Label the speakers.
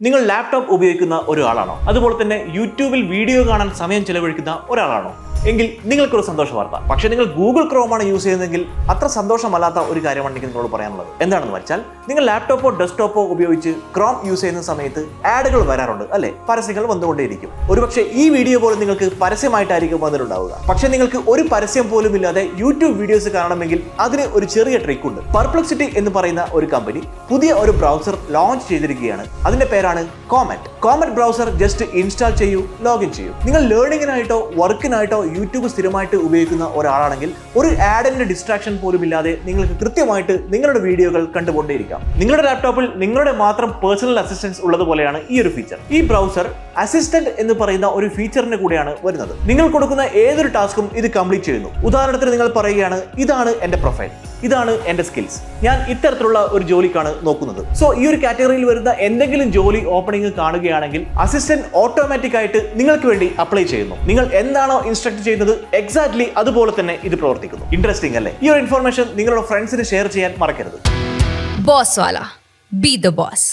Speaker 1: നിങ്ങൾ ലാപ്ടോപ്പ് ഉപയോഗിക്കുന്ന ഒരാളാണോ? അതുപോലെ തന്നെ യൂട്യൂബിൽ വീഡിയോ കാണാൻ സമയം ചെലവഴിക്കുന്ന ഒരാളാണോ? എങ്കിൽ നിങ്ങൾക്കൊരു സന്തോഷ വാർത്ത. പക്ഷേ നിങ്ങൾ ഗൂഗിൾ ക്രോമാണ് യൂസ് ചെയ്യുന്നതെങ്കിൽ അത്ര സന്തോഷമല്ലാത്ത ഒരു കാര്യമാണ് എനിക്ക് നിങ്ങളോട് പറയാനുള്ളത്. എന്താണെന്ന് വെച്ചാൽ, നിങ്ങൾ ലാപ്ടോപ്പോ ഡെസ്ക്ടോപ്പോ ഉപയോഗിച്ച് ക്രോം യൂസ് ചെയ്യുന്ന സമയത്ത് ആഡുകൾ വരാറുണ്ട് അല്ലെ? പരസ്യങ്ങൾ വന്നുകൊണ്ടേയിരിക്കും. ഒരുപക്ഷെ ഈ വീഡിയോ പോലും നിങ്ങൾക്ക് പരസ്യമായിട്ടായിരിക്കും വന്നിട്ടുണ്ടാവുക. പക്ഷെ നിങ്ങൾക്ക് ഒരു പരസ്യം പോലും ഇല്ലാതെ യൂട്യൂബ് വീഡിയോസ് കാണണമെങ്കിൽ അതിന് ഒരു ചെറിയ ട്രിക്ക് ഉണ്ട്. പെർപ്ലക്സിറ്റി എന്ന് പറയുന്ന ഒരു കമ്പനി പുതിയ ഒരു ബ്രൗസർ ലോഞ്ച് ചെയ്തിരിക്കുകയാണ്. അതിന്റെ പേരാണ് comet. Comet browser just install ചെയ്യൂ, ലോഗിൻ ചെയ്യൂ. നിങ്ങൾ ലേണിങ്ങിനായിട്ടോ വർക്കിനായിട്ടോ യൂട്യൂബ് സ്ഥിരമായിട്ട് ഉപയോഗിക്കുന്ന ഒരാളാണെങ്കിൽ ഒരു ആഡിന്റെ ഡിസ്ട്രാക്ഷൻ പോലും ഇല്ലാതെ നിങ്ങൾക്ക് കൃത്യമായിട്ട് നിങ്ങളുടെ വീഡിയോകൾ കണ്ടുകൊണ്ടേയിരിക്കാം. നിങ്ങളുടെ ലാപ്ടോപ്പിൽ നിങ്ങളുടെ മാത്രം പേഴ്സണൽ അസിസ്റ്റൻസ് ഉള്ളതുപോലെയാണ് ഈ ഒരു ഫീച്ചർ. ഈ ബ്രൗസർ അസിസ്റ്റന്റ് എന്ന് പറയുന്ന ഒരു ഫീച്ചറിന്റെ കൂടെയാണ് വരുന്നത്. നിങ്ങൾ കൊടുക്കുന്ന ഏതൊരു ടാസ്കും ഇത് കംപ്ലീറ്റ് ചെയ്യുന്നു. ഉദാഹരണത്തിന് നിങ്ങൾ പറയുകയാണ്, ഇതാണ് എന്റെ പ്രൊഫൈൽ, ഇതാണ് എന്റെ സ്കിൽസ്, ഞാൻ ഇത്തരത്തിലുള്ള ഒരു ജോലിക്കാണ് നോക്കുന്നത്. സോ ഈ ഒരു കാറ്റഗറിയിൽ വരുന്ന എന്തെങ്കിലും ജോലി ഓപ്പണിംഗ് കാണുകയാണെങ്കിൽ അസിസ്റ്റന്റ് ഓട്ടോമാറ്റിക് ആയിട്ട് നിങ്ങൾക്ക് വേണ്ടി അപ്ലൈ ചെയ്യുന്നു. നിങ്ങൾ എന്താണോ ഇൻസ്ട്രക്ട് ചെയ്യുന്നത് എക്സാക്ട്ലി അതുപോലെ തന്നെ ഇത് പ്രവർത്തിക്കുന്നു. ഇൻട്രസ്റ്റിംഗ് അല്ലേ? ഈ ഒരു ഇൻഫർമേഷൻ നിങ്ങളുടെ ഫ്രണ്ട്സിന് ഷെയർ ചെയ്യാൻ മറക്കരുത്.
Speaker 2: ബോസ് വാല, ബി ദ ബോസ്.